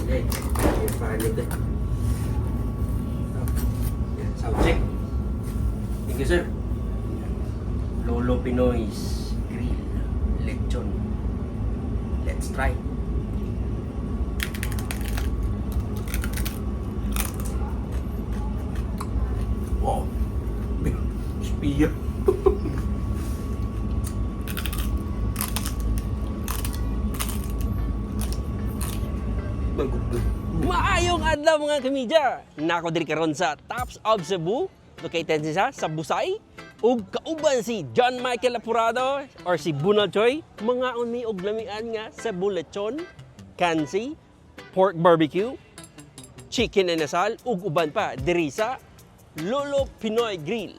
Okay, yung panig eh. Yan, sound check. Thank you, sir. Lolo Pinoy's Grill Lechon. Let's try. Wow. Spear. Maayong adlaw mga kamidya! Nako diri karon sa Tops of Cebu, located sa Busay, ug kauban si John Michael Apurado or si Bunal Choy, mga uni og lamian nga Cebu lechon, kansi, pork barbecue, chicken inasal ug uban pa diri sa Lolo Pinoy Grill.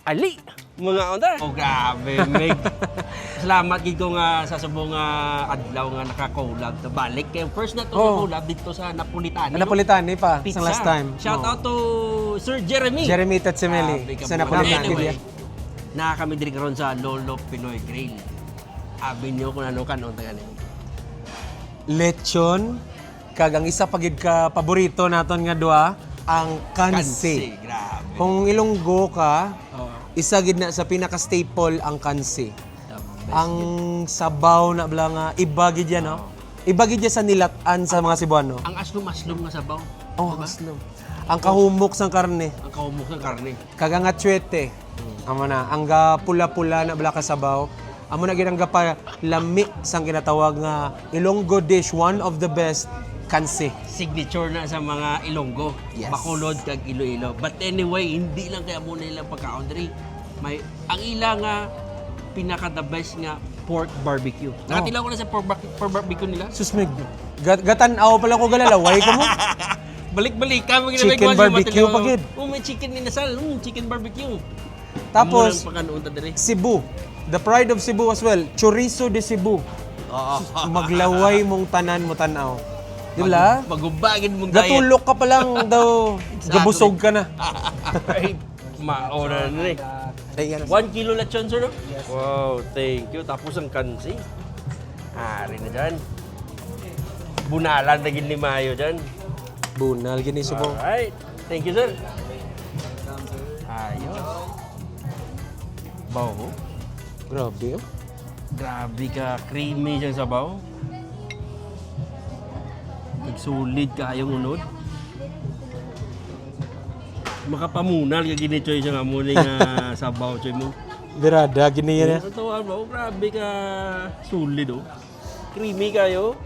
Ali! Mga onda! Oh grabe, Meg! Salamat gid ko nga sa subong adlaw nga naka-collab ta balik kay first na to collab dito sa Napolitani. Napolitani pa, Pizza. sa last time. Shout out to Sir Jeremy. Jeremy Tatsimeli sa Napolitani. Anyway, kami diri karon sa Lolo Pinoy Grill. Abi niyo kung ano kanon tagani. Lechon, kag ang isa pagid ka paborito naton nga duha, ang kansi. Grabe. Kung Ilonggo ka, Oh, isa gid na sa pinaka-staple ang kansi. the best. Ang sabaw na bala nga iba gid yan, no? Iba gid yan sa nilatan sa mga Cebuano. Ang aslum-aslum nga sabaw. Oh, haslo. Ang kahumok sang karne, Ang kahumok ng karne. kag ang atsuete. Amo na, ang pula-pula na bala ka sabaw. Amo na gid ang gapa lami sang ginatawag nga Ilonggo dish, one of the best, kansi. Signature na sa mga Ilonggo. Yes. Bacolod kag Iloilo. But anyway, hindi lang kaya muna ilang pagkaon diri. May ang ilang pinaka the best nga pork barbecue. Nakatilaw ko na sa pork barbecue nila. Susmig. Gatan-aw pala ko galalaway ko mo. Balik-balik ka mo Chicken barbecue pa gid. Oh, may chicken inasal. Chicken barbecue. Tapos amo nang pagkaon ta diri. Cebu. The pride of Cebu as well. Chorizo de Cebu. Maglaway mong tanan mo tanaw. Di ba? Magubagin mong diet. Gatulok ka pa lang daw. Exactly. Gabusog ka na. Ay, maona na eh. Ay, yan. 1 kilo lechon, sir, no? Yes. Wow, thank you. Tapos ang kansi. Ari na dyan. Bunalan na gini mayo dyan. Bunal, gini subong. Alright. Thank you, sir. Ayos. Bawo. Grabe, oh. Grabe ka. Creamy siyang sabaw. Nagsulid ka ayong unod. Makapamunal ka gini, Choy, siya nga muna nga sabaw, Choy mo. Birada, gini yan. Sa tawa mo, grabe ka solid, oh. Creamy kayo.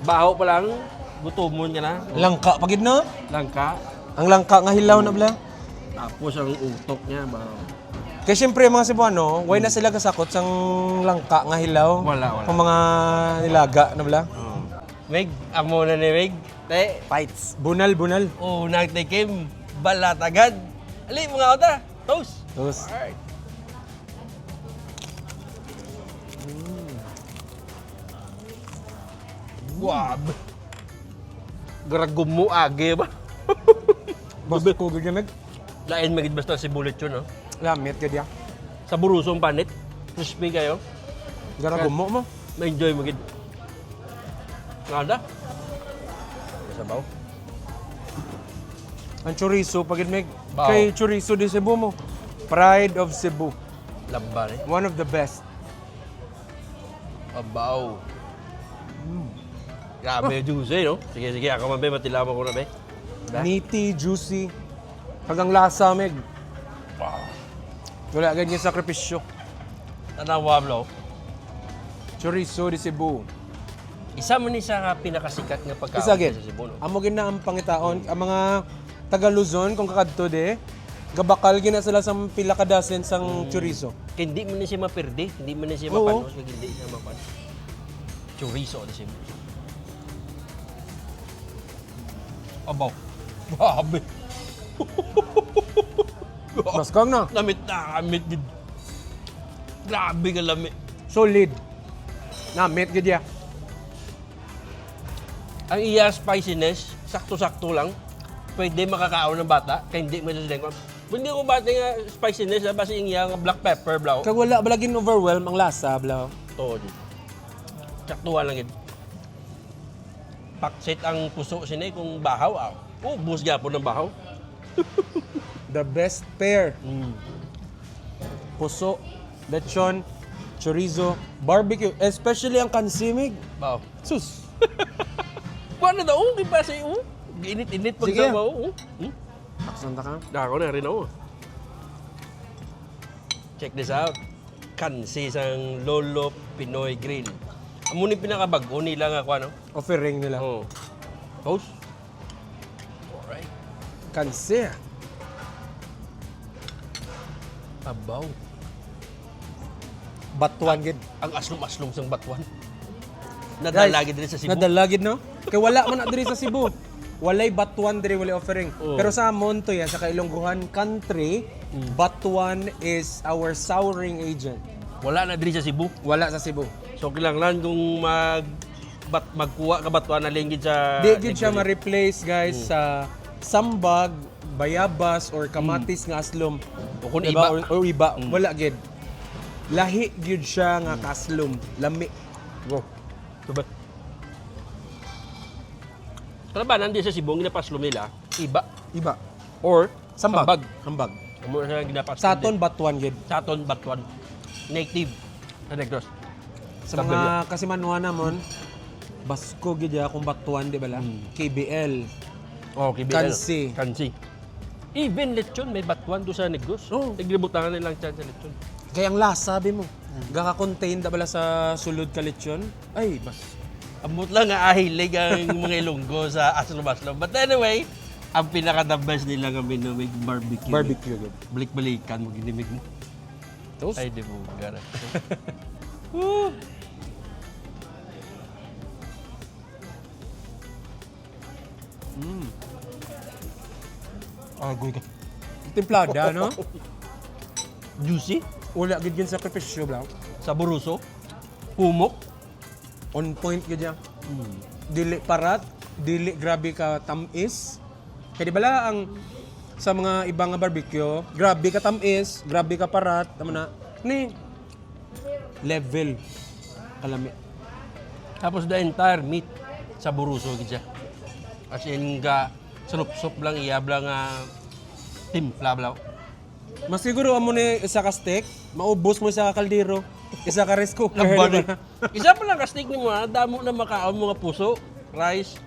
Baho pa lang. Gutomon ka na. Langka, pagid no? Langka. Ang langka nga hilaw na bala. Tapos ang utok niya, baho. Kaya syempre mga Cebuano, why na sila kasakot sang langka nga hilaw? Wala. Kung mga nilaga na bala. Oh. Meg, amo na ni Meg. Te, Fights. Bunal. oh, nagtikim. Balatagad. Ali, mga ota. Toast. Tapos, Alright. Wab. Garagom mo age ba? basta ko ganyan nag. Lain magid basta si bullet yun, no? Lamit ka diya. Sa burusong panit. Crispy kayo. Gara gumo mo. Ma-enjoy magid. Nada? Sabaw. Ang chorizo, pagid meg. Bao. Kay chorizo di Cebu mo. Pride of Cebu. Laban eh. One of the best. Abaw. Grabe, juicy, no? Sige, ako man, be, matilaman ko na, be. Meaty, juicy. Hanggang lasa, meg. Wala ganyan sakripisyo. Tanawa, bro. Chorizo di Cebu. Isa man ni sa pinakasikat nga pagkaon Isa gid. sa Cebu, no? Amo gina ang pangitaon, ang mga taga Luzon kung kakadto de, gabakal gina sila sa pila ka dozen sang chorizo. Kaya hindi mo na siya mapirdi, hindi mo na siya Oo. mapanos, kaya hindi siya mapanos. Chorizo na siya. Abaw. Grabe. Mas kang na. Lamit na, lamit gid. Grabe ka lamit. Solid. Namit gid ya. Ang iya spiciness, sakto-sakto lang. Pwede makakaon ng bata, kaya hindi mo na ko. Hindi ko bata nga spiciness, basta yung iya nga black pepper, bro. Kag wala balagin overwhelm ang lasa, bla. To, saktuhan lang yun. Paksit ang puso sinay kung bahaw. Bus gyapon ng bahaw. The best pair. Mm. Puso, lechon, chorizo, barbecue, especially ang kansimig. Bahaw. Sus. Kuha na daw, di ba sa'yo? Init-init pag Sige. sa bahaw. Aksanta ka. Ako na rin ako. Check this out. Kansi sang Lolo Pinoy Grill. Amo ni pinakabago nila nga kuha, no? Offering nila. Oh. Toast. Alright. Kansi. Abaw. Batuan gid. Ang aslom-aslom sang batuan. Nadalagi din sa Cebu. Nadalagid no? Kay wala man na diri sa Cebu. Walay batuan diri, walay offering. Oo. Pero sa Montoya, sa Kailongguhan country, batuan is our souring agent. Wala na diri sa Cebu. Wala sa Cebu. So kinahanglan kung magkuha ka batuan na linggid sa Di gid siya ma-replace guys sa sambag, bayabas or kamatis nga aslom. O kung Diba? iba. Or iba, wala gid. Lahi gid siya nga kaslom, lami. Go. Diba? Kalabanan di sa Cebu, ginapaslom nila, iba. Iba. Or Sambag. Sambag. Amo na ginapaslom. Sa aton batuan gid. Saton, batuan. Native. Sa Negros. Sa mga kasimanuan namon, Basko gid ya kung batuan di bala. KBL. Oh, KBL. Kansi. Kansi. Even lechon, may batuan doon sa Negros. Oh. Naglibutangan nilang chan sa lechon. Kaya ang lasa sabi mo, gaka-contain da bala sa sulod ka lechon. Ay, bas. Amot lang nga ahilig ang mga Ilonggo sa aslom-aslom. But anyway, ang pinaka-the best nila nga minumig barbecue. Barbecue gid. Balik-balikan mo, ginimig mo. Toast. Ay, di mo gara. Agoy ka. Timplada, no? Juicy, Wala gid yun sa sakripisyo bla. saburuso, humok. On point gid ya. Dili parat, dili grabe ka tamis. Kaya di bala ang sa mga ibang nga barbecue, grabe ka tamis, grabe ka parat, tama na. Ni level kalami. Tapos the entire meat, saburuso gid siya. As in ga salup-sup lang iyabla nga timpla blaw. Mas siguro amo ni isa ka steak, maubos mo isa ka kaldero, isa ka rice cooker. Nagbalik. diba? Isa pa lang ka-steak ni mo, damo na makaon mga puso, rice,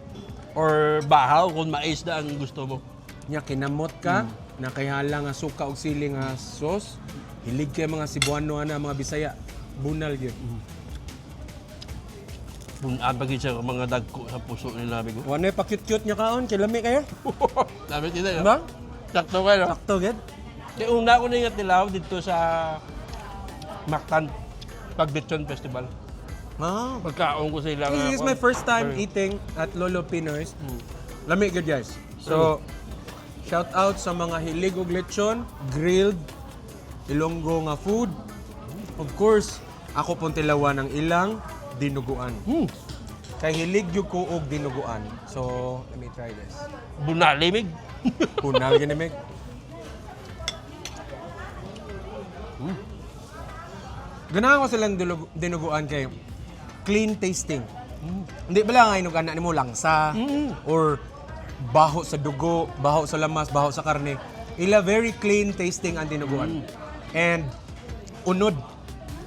or bahaw kung mais na ang gusto mo. Nya kinamot ka, nakahala nga suka og sili nga sauce. Hilig kay mga Cebuano ana mga Bisaya. Bunal gyud. Bunaan pag siya mga dagko sa puso nila bigo. Wanoy pa cute-cute nya kaon, kay lami kayo. Dami tila yun. Diba? Sakto kayo. No? Sakto gid. Kaya una ko na ingat nila dito sa Mactan Pagdechon Festival. Ah. Pagkaon ko sila This is my first time eating at Lolo Pinoy's. Lami good guys. So, shout out sa mga hilig og lechon, grilled, Ilonggo nga food. Of course, ako pong tilawan ng ilang dinuguan. Kay hilig yung ko og dinuguan. So, let me try this. Bunalimig. Punal ginimig. Ganahan ko silang dinuguan kay clean tasting. Hindi ba lang inugan na mo langsa or baho sa dugo, baho sa lamas, baho sa karne. Ila very clean tasting ang dinuguan. And unod.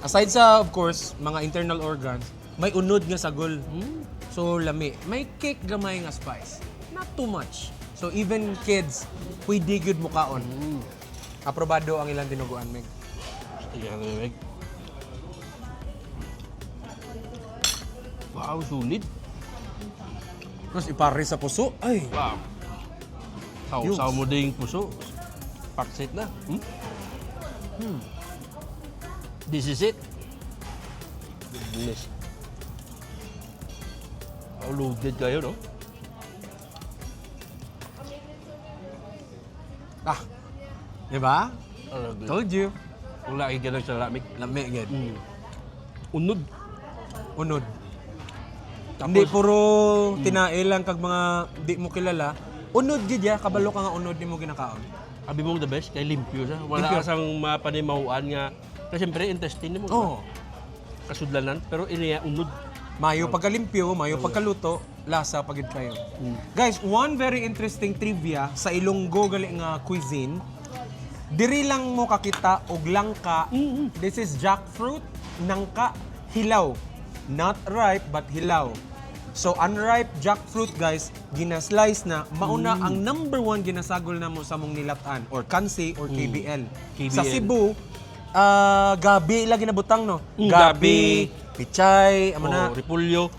Aside sa of course mga internal organs, may unod nga sagol. So lami, may cake gamay nga spice. Not too much. So even kids, pwede good mukaon. Aprobado ang ilang dinuguan, Meg. Bunalimig. Wow, sulit. Tapos ipare sa puso. Ay, Wow. Sausaw mo din yung puso. Paksit na. This is it. Goodness. Oh, loaded kayo, no? di ba? Oh, good. Told you. Wala kayo ganun sa lamig. Lami gid. Unod. Unod. Tapos, Hindi puro tinae lang kag mga di mo kilala. Unod gid ya, kabalo ka nga unod nimo ginakaon. sabi mo the best, kay limpyo siya. Wala Limpyo. kasang mapanimahuan nga. Kasi siyempre, intestine mo. Oh. Kasudlanan. Pero iniya, unod. Mayo pagkalimpyo, mayo pagkaluto, lasa pagid kayo. Guys, one very interesting trivia sa Ilonggo gali nga cuisine. Diri lang mo kakita og langka. This is jackfruit, nangka, hilaw. Not ripe but hilaw. So unripe jackfruit guys, ginaslice na mauna ang number 1 ginasagol na mo sa mong nilatan or kansi or KBL. Sa Cebu, gabi lagi na butang no. Gabi, pichay, amo na, repolyo.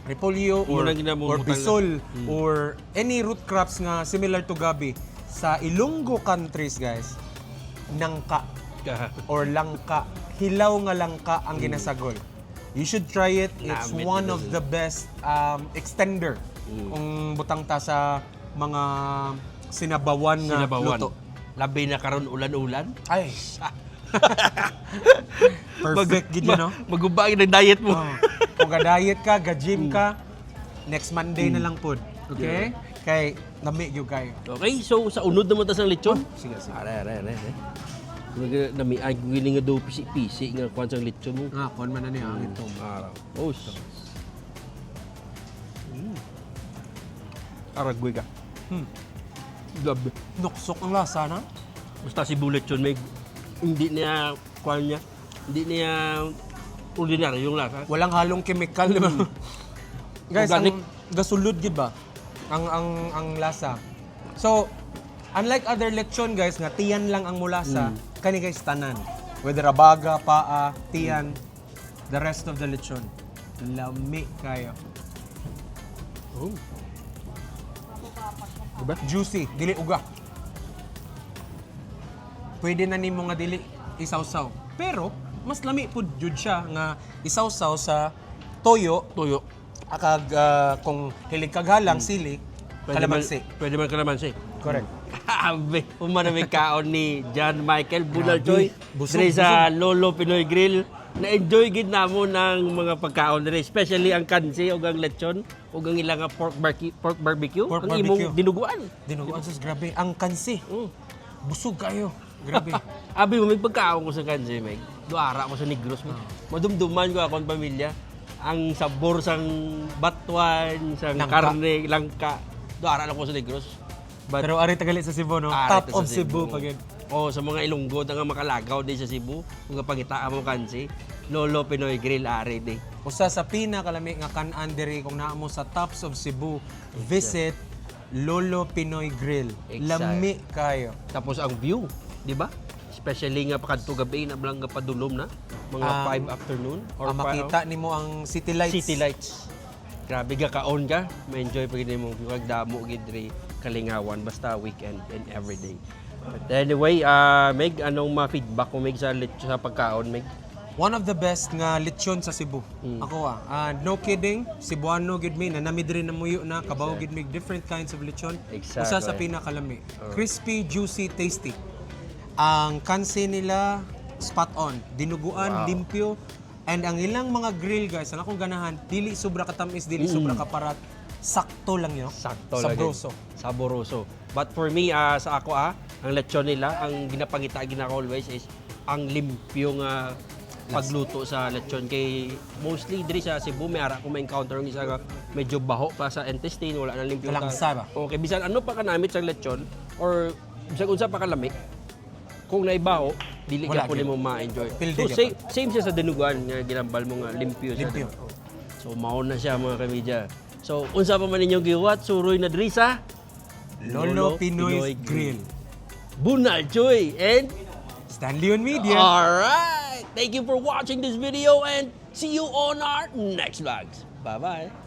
or Muna ginamong butang bisol or any root crops nga similar to gabi. Sa Ilonggo countries guys, nangka or langka, hilaw nga langka ang ginasagol. You should try it. It's Namit one nila of the best extender kung butang ta sa mga sinabawan nga luto. Labi na karon ulan-ulan. Ay. Perfect gid yun, no? Magubay ng diet mo. Oh. Kung ga-diet ka, ga-gym ka, next Monday na lang pod. Okay? Kay nami gyud kayo. Okay, so sa unod naman tas ang lechon. Sige, sige. Are. Nami ay willing nga daw pisi-pisi nga kwan sang lechon mo. Nga, kon man na niya ang ito. Araw. Oh, so. Aragwe ka. Grabe. Nuksok ang lasa na. Basta si bullet yun, may hindi niya kwan niya. Hindi niya ordinary yung lasa. Walang halong chemical, di ba? Guys, Organic. ang gasulod gid ba? Ang lasa. So, unlike other lechon guys nga tiyan lang ang mulasa, kani guys tanan. Whether abaga, paa, tiyan, the rest of the lechon. Lami kayo. Oh. Diba? Juicy, dili uga. Pwede na nimo nga dili isawsaw. Pero mas lami pud jud siya nga isawsaw sa toyo, Tuyo. akag kung hilig kag halang sili, kalamansi. Pwede man kalamansi. Correct. Grabe. Umanamig kaon ni John Michael Bunalchoy. Busog, Dre sa Lolo Pinoy Grill. Na-enjoy gid namo ng mga pagkaon dre, especially ang kansi o ang lechon o ang ilang pork barbecue. Pork ang barbecue. imong dinuguan. Dinuguan sus grabe ang kansi. Busog kayo. Grabe. Abi mo may pagkaon ko sa kansi, Meg. Duara ko sa Negros. Madumduman ko akong pamilya. Ang sabor sang batuan, sang Langka. karne, langka. Duara lang ko sa Negros. But Pero ari tagali sa Cebu no. Ari Top ta sa of Cebu Cebu. pagid. oh, sa mga Ilonggo nga makalagaw din sa Cebu, kung kapangitaan mo kansi, Lolo Pinoy Grill ari di. Usa sa pinakalami nga kan-an diri kung naa mo sa Tops of Cebu, visit Lolo Pinoy Grill. Exact. Lami kayo. Tapos ang view, di ba? Especially nga pakadto gabi na blang padulom na, mga 5 afternoon or Makita nimo ang city lights. City lights. Grabe ka kaon ka, ma-enjoy pa gid mo kag damo gid diri kalingawan basta weekend and everyday. But anyway, Meg, anong ma-feedback mo Meg sa pagkaon Meg? One of the best nga lechon sa Cebu. Ako no kidding, Cebuano gid mi nanami diri na muyo na kabaw gid mi different kinds of lechon. Exactly. Usa sa pinakalami. Crispy, juicy, tasty. Ang kansi nila spot on, dinuguan, limpyo. And ang ilang mga grill guys, ang akong ganahan, dili sobra katamis, dili sobra kaparat. Sakto lang yun. Sakto lang. Sabroso. Saboroso. But for me, sa ako ang lechon nila, ang ginapangita ginako always is ang limpyo nga pagluto sa lechon. Kay mostly diri sa Cebu, may ara ko ma-encounter ng isa nga medyo baho pa sa intestine, wala na limpyo. Langsa ba? Okay, bisan ano pa kanamit sa lechon or bisan unsa pa kalami, kung naibaho, dili Wala, ka po mo ma-enjoy. Pilde So ka same siya sa dinuguan nga ginambal mo nga limpyo. Limpyo. So mao na siya mga kamedya. So unsa pa man ninyong giwat, suroy na diri sa Lolo Pinoy Grill. Bunal Choy and Stanley on Media. alright. Thank you for watching this video and see you on our next vlogs. Bye-bye.